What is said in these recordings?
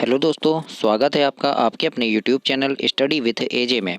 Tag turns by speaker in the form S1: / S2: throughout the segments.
S1: Hello दोस्तों, स्वागत है आपका आपके अपने यूट्यूब चैनल स्टडी विथ एजे में।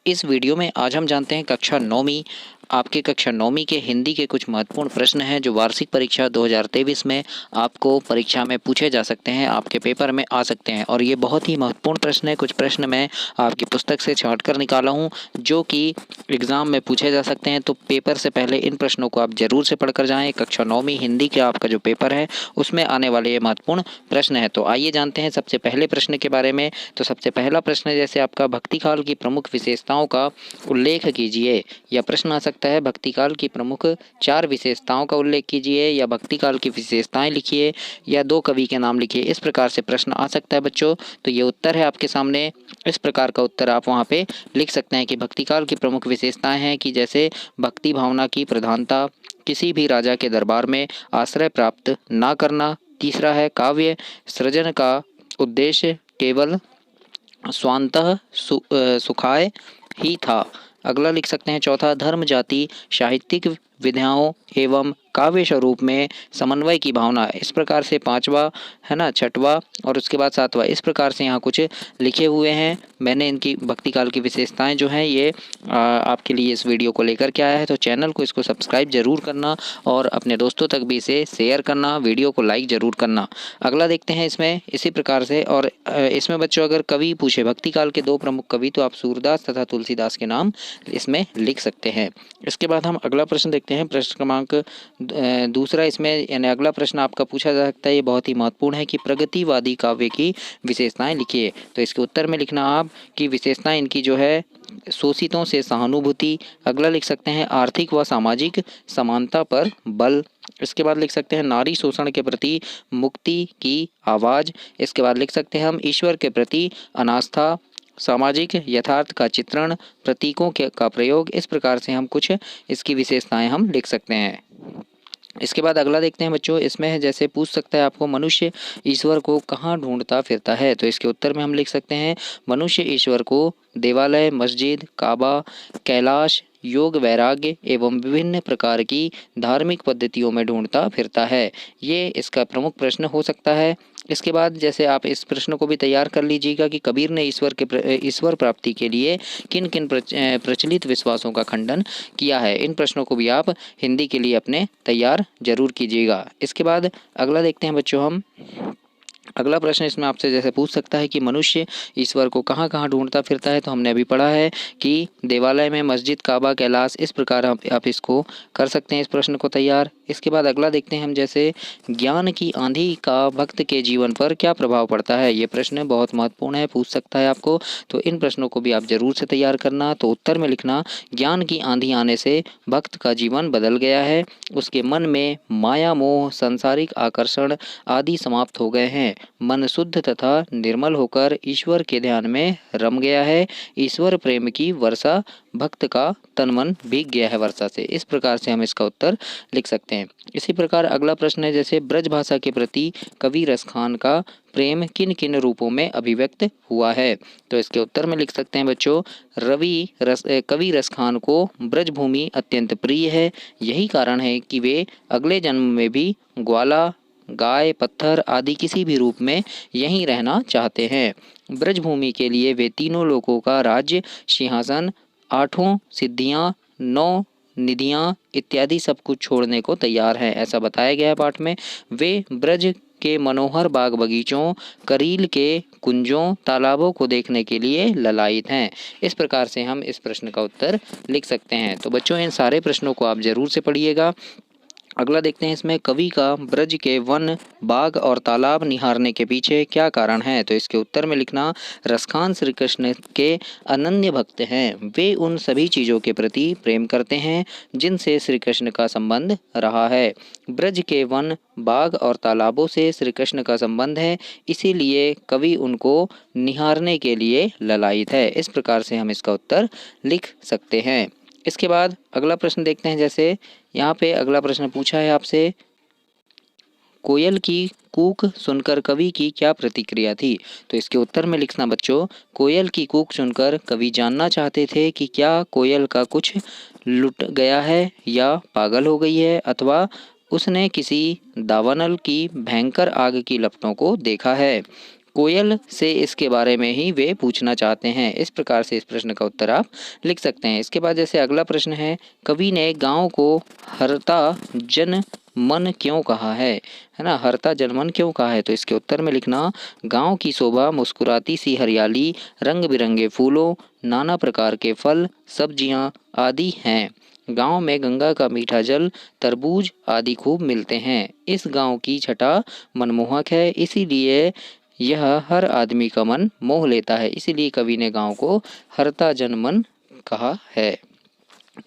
S1: इस वीडियो में आज हम जानते हैं कक्षा नौवीं आपके कक्षा नौवीं के हिंदी के कुछ महत्वपूर्ण प्रश्न हैं जो वार्षिक परीक्षा 2023 में आपको परीक्षा में पूछे जा सकते हैं, आपके पेपर में आ सकते हैं। और ये बहुत ही महत्वपूर्ण प्रश्न है। कुछ प्रश्न मैं आपकी पुस्तक से छांट कर निकाला हूँ जो कि एग्ज़ाम में पूछे जा सकते हैं। तो पेपर से पहले इन प्रश्नों को आप ज़रूर से पढ़कर जाएँ। कक्षा नौवीं हिंदी का आपका जो पेपर है उसमें आने वाले ये महत्वपूर्ण प्रश्न है। तो आइए जानते हैं सबसे पहले प्रश्न के बारे में। तो सबसे पहला प्रश्न है जैसे आपका भक्ति काल की प्रमुख विशेषताओं का उल्लेख कीजिए। या प्रश्न आ सकता है भक्ति काल की प्रमुख 4 विशेषताओं का उल्लेख कीजिए, या भक्ति काल की विशेषताएं लिखिए, या 2 कवि के नाम लिखिए। इस प्रकार से प्रश्न आ सकता है बच्चों। तो ये उत्तर है आपके सामने। इस प्रकार का उत्तर आप वहाँ पे लिख सकते हैं कि भक्ति काल की प्रमुख विशेषताएं हैं कि जैसे भक्ति भावना की प्रधानता, किसी भी राजा के दरबार में आश्रय प्राप्त ना करना। तीसरा है काव्य सृजन का उद्देश्य केवल स्वांतः सुखाय ही था। अगला लिख सकते हैं चौथा, धर्म जाति साहित्यिक विधाओं एवं काव्य स्वरूप में समन्वय की भावना। इस प्रकार से पांचवा है ना, छठवा और उसके बाद सातवां, इस प्रकार से यहाँ कुछ लिखे हुए हैं। मैंने इनकी भक्ति काल की विशेषताएं जो हैं ये आपके लिए इस वीडियो को लेकर के आया है। तो चैनल को इसको सब्सक्राइब जरूर करना और अपने दोस्तों तक भी इसे शेयर करना, वीडियो को लाइक जरूर करना। अगला देखते हैं इसमें इसी प्रकार से। और इसमें बच्चों अगर कवि पूछे भक्ति काल के 2 प्रमुख कवि, तो आप सूरदास तथा तुलसीदास के नाम इसमें लिख सकते हैं। इसके बाद हम अगला प्रश्न देखते हैं, प्रश्न क्रमांक दूसरा। इसमें यानी अगला प्रश्न आपका पूछा जा सकता है, ये बहुत ही महत्वपूर्ण है कि प्रगतिवादी काव्य की विशेषताएं लिखिए। तो इसके उत्तर में लिखना आप कि विशेषताएं इनकी जो है शोषितों से सहानुभूति। अगला लिख सकते हैं आर्थिक व सामाजिक समानता पर बल। इसके बाद लिख सकते हैं नारी शोषण के प्रति मुक्ति की आवाज़। इसके बाद लिख सकते हैं हम ईश्वर के प्रति अनास्था, सामाजिक यथार्थ का चित्रण, प्रतीकों के का प्रयोग। इस प्रकार से हम कुछ इसकी विशेषताएं हम लिख सकते हैं। इसके बाद अगला देखते हैं बच्चों। इसमें है जैसे पूछ सकता है आपको मनुष्य ईश्वर को कहाँ ढूंढता फिरता है। तो इसके उत्तर में हम लिख सकते हैं मनुष्य ईश्वर को देवालय, मस्जिद, काबा, कैलाश, योग वैराग्य एवं विभिन्न प्रकार की धार्मिक पद्धतियों में ढूंढता फिरता है। ये इसका प्रमुख प्रश्न हो सकता है। इसके बाद जैसे आप इस प्रश्न को भी तैयार कर लीजिएगा कि कबीर ने ईश्वर प्राप्ति के लिए किन किन प्रचलित विश्वासों का खंडन किया है। इन प्रश्नों को भी आप हिंदी के लिए अपने तैयार जरूर कीजिएगा। इसके बाद अगला देखते हैं बच्चों हम। अगला प्रश्न इसमें आपसे जैसे पूछ सकता है कि मनुष्य ईश्वर को कहाँ कहाँ ढूंढता फिरता है। तो हमने अभी पढ़ा है कि देवालय में, मस्जिद, काबा, कैलाश। इस प्रकार आप इसको कर सकते हैं इस प्रश्न को तैयार। इसके बाद अगला देखते हैं हम जैसे ज्ञान की आंधी का भक्त के जीवन पर क्या प्रभाव पड़ता है। ये प्रश्न बहुत महत्वपूर्ण है, पूछ सकता है आपको। तो इन प्रश्नों को भी आप जरूर से तैयार करना। तो उत्तर में लिखना ज्ञान की आंधी आने से भक्त का जीवन बदल गया है, उसके मन में माया मोह सांसारिक आकर्षण आदि समाप्त हो गए हैं, मन शुद्ध तथा निर्मल होकर ईश्वर के ध्यान में रम गया है, ईश्वर प्रेम की वर्षा भक्त का तन मन भीग गया है वर्षा से। इस प्रकार से हम इसका उत्तर लिख सकते हैं। इसी प्रकार अगला प्रश्न है जैसे ब्रज भाषा के प्रति कवि रसखान का प्रेम किन किन रूपों में अभिव्यक्त हुआ है। तो इसके उत्तर में लिख सकते हैं बच्चों कवि रसखान को ब्रजभूमि अत्यंत प्रिय है। यही कारण है कि वे अगले जन्म में भी ग्वाला, गाय, पत्थर आदि किसी भी रूप में यहीं रहना चाहते हैं। ब्रजभूमि के लिए वे तीनों लोकों का राज्य, सिंहासन, 8 सिद्धियां, 9 निधियां इत्यादि सब कुछ छोड़ने को तैयार हैं, ऐसा बताया गया है पाठ में। वे ब्रज के मनोहर बाग बगीचों, करील के कुंजों, तालाबों को देखने के लिए ललायित हैं। इस प्रकार से हम इस प्रश्न का उत्तर लिख सकते हैं। तो बच्चों इन सारे प्रश्नों को आप जरूर से पढ़िएगा। अगला देखते हैं इसमें कवि का ब्रज के वन, बाग और तालाब निहारने के पीछे क्या कारण है। तो इसके उत्तर में लिखना रसखान श्री कृष्ण के अनन्य भक्त हैं। वे उन सभी चीज़ों के प्रति प्रेम करते हैं जिनसे श्री कृष्ण का संबंध रहा है। ब्रज के वन, बाग और तालाबों से श्री कृष्ण का संबंध है, इसीलिए कवि उनको निहारने के लिए ललायित है। इस प्रकार से हम इसका उत्तर लिख सकते हैं। इसके बाद अगला प्रश्न देखते हैं जैसे यहाँ पे अगला प्रश्न पूछा है आपसे, कोयल की कूक सुनकर कवि की क्या प्रतिक्रिया थी। तो इसके उत्तर में लिखना बच्चों कोयल की कूक सुनकर कवि जानना चाहते थे कि क्या कोयल का कुछ लुट गया है या पागल हो गई है, अथवा उसने किसी दावानल की भयंकर आग की लपटों को देखा है। कोयल से इसके बारे में ही वे पूछना चाहते हैं। इस प्रकार से इस प्रश्न का उत्तर आप लिख सकते हैं। इसके बाद जैसे अगला प्रश्न है, कवि ने गांव को हरता जन मन क्यों कहा है ना, हरता जनमन क्यों कहा है? तो इसके उत्तर में लिखना, गांव की शोभा मुस्कुराती सी हरियाली, रंग बिरंगे फूलों, नाना प्रकार के फल सब्जियां आदि हैं। गांव में गंगा का मीठा जल, तरबूज आदि खूब मिलते हैं। इस गांव की छटा मनमोहक है, इसीलिए यह हर आदमी का मन मोह लेता है। इसीलिए कवि ने गांव को हरता जनमन कहा है।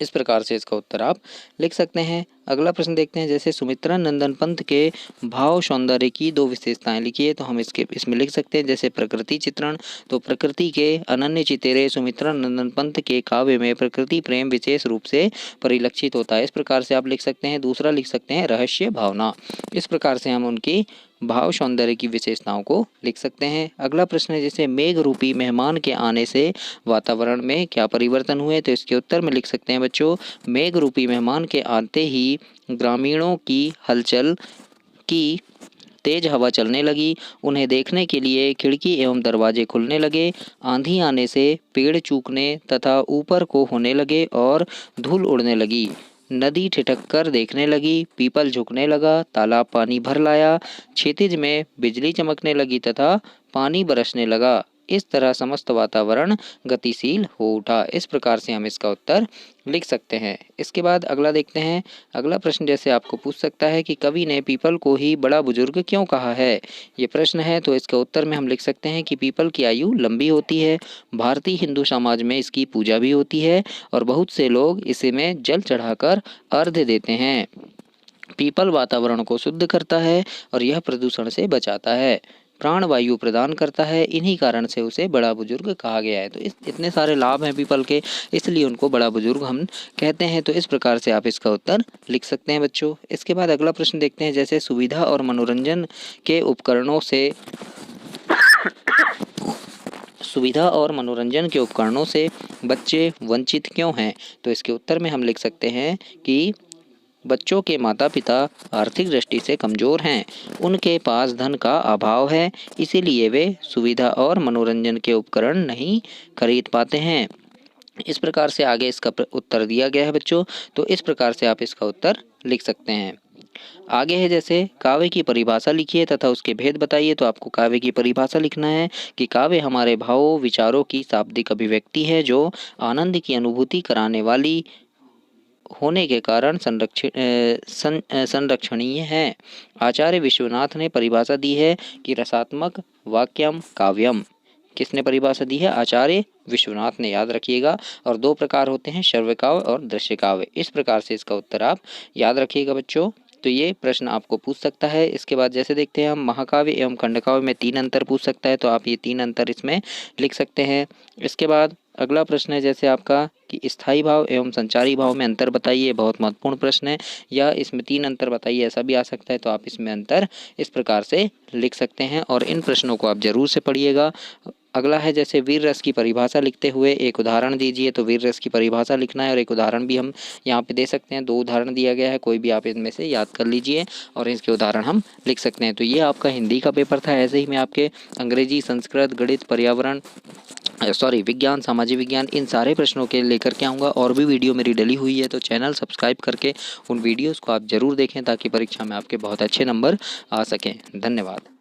S1: इस प्रकार से इसका उत्तर आप लिख सकते हैं। अगला प्रश्न देखते हैं, जैसे सुमित्रा नंदन पंत के भाव सौंदर्य की दो विशेषताएं लिखिए। तो हम इसमें लिख सकते हैं, जैसे प्रकृति चित्रण, तो प्रकृति के अनन्य चितेरे सुमित्रा नंदन पंत के काव्य में प्रकृति प्रेम विशेष रूप से परिलक्षित होता है। इस प्रकार से आप लिख सकते हैं। दूसरा लिख सकते हैं रहस्य भावना। इस प्रकार से हम उनकी भाव सौंदर्य की विशेषताओं को लिख सकते हैं। अगला प्रश्न है, जैसे मेघ रूपी मेहमान के आने से वातावरण में क्या परिवर्तन हुए? तो इसके उत्तर में लिख सकते हैं बच्चों, मेघ रूपी मेहमान के आते ही ग्रामीणों की हलचल की तेज हवा चलने लगी, उन्हें देखने के लिए खिड़की एवं दरवाजे खुलने लगे, आंधी आने से पेड़ चूकने तथा ऊपर को होने लगे और धूल उड़ने लगी, नदी ठिठक कर देखने लगी, पीपल झुकने लगा, तालाब पानी भर लाया, क्षितिज में बिजली चमकने लगी तथा पानी बरसने लगा। इस तरह समस्त वातावरण गतिशील हो उठा। इस प्रकार से हम इसका उत्तर लिख सकते हैं। इसके बाद अगला देखते हैं। अगला प्रश्न जैसे आपको पूछ सकता है कि कवि ने पीपल को ही बड़ा बुजुर्ग क्यों कहा है? ये प्रश्न है, तो इसके उत्तर में हम लिख सकते हैं कि पीपल की आयु लंबी होती है, भारतीय हिंदू समाज में इसकी पूजा भी होती है और बहुत से लोग इसे में जल चढ़ाकर अर्घ्य देते हैं। पीपल वातावरण को शुद्ध करता है और यह प्रदूषण से बचाता है, प्राण वायु प्रदान करता है, इन्हीं कारण से उसे बड़ा बुजुर्ग कहा गया है। तो इतने सारे लाभ हैं पीपल के, इसलिए उनको बड़ा बुजुर्ग हम कहते हैं। तो इस प्रकार से आप इसका उत्तर लिख सकते हैं बच्चों। इसके बाद अगला प्रश्न देखते हैं, जैसे सुविधा और मनोरंजन के उपकरणों से बच्चे वंचित क्यों हैं? तो इसके उत्तर में हम लिख सकते हैं कि बच्चों के माता पिता आर्थिक दृष्टि से कमजोर हैं, उनके पास धन का अभाव है, इसीलिए वे सुविधा और मनोरंजन के उपकरण नहीं खरीद पाते हैं। इस प्रकार से आगे इसका उत्तर दिया गया है बच्चों। तो इस प्रकार से आप इसका उत्तर लिख सकते हैं। आगे है, जैसे काव्य की परिभाषा लिखिए तथा उसके भेद बताइए। तो आपको काव्य की परिभाषा लिखना है कि काव्य हमारे भावों विचारों की शाब्दिक अभिव्यक्ति है, जो आनंद की अनुभूति कराने वाली होने के कारण संरक्षणीय है। आचार्य विश्वनाथ ने परिभाषा दी है कि रसात्मक वाक्यम काव्यम। किसने परिभाषा दी है? आचार्य विश्वनाथ ने, याद रखिएगा। और दो प्रकार होते हैं, श्रव्य काव्य और दृश्य काव्य। इस प्रकार से इसका उत्तर आप याद रखिएगा बच्चों। तो ये प्रश्न आपको पूछ सकता है। इसके बाद जैसे देखते हैं हम, महाकाव्य एवं खंडकाव्य में 3 अंतर पूछ सकता है, तो आप ये 3 अंतर इसमें लिख सकते हैं। इसके बाद अगला प्रश्न है, जैसे आपका कि स्थायी भाव एवं संचारी भाव में अंतर बताइए। बहुत महत्वपूर्ण प्रश्न है। या इसमें 3 अंतर बताइए, ऐसा भी आ सकता है। तो आप इसमें अंतर इस प्रकार से लिख सकते हैं और इन प्रश्नों को आप जरूर से पढ़िएगा। अगला है, जैसे वीर रस की परिभाषा लिखते हुए एक उदाहरण दीजिए। तो वीर रस की परिभाषा लिखना है और एक उदाहरण भी हम यहाँ पे दे सकते हैं। 2 उदाहरण दिया गया है, कोई भी आप इनमें से याद कर लीजिए और इसके उदाहरण हम लिख सकते हैं। तो ये आपका हिंदी का पेपर था। ऐसे ही मैं आपके अंग्रेजी, संस्कृत, गणित, पर्यावरण, विज्ञान, सामाजिक विज्ञान, इन सारे प्रश्नों के लेकर के आऊँगा। और भी वीडियो मेरी डली हुई है, तो चैनल सब्सक्राइब करके उन वीडियोज़ को आप ज़रूर देखें, ताकि परीक्षा में आपके बहुत अच्छे नंबर आ सकें। धन्यवाद।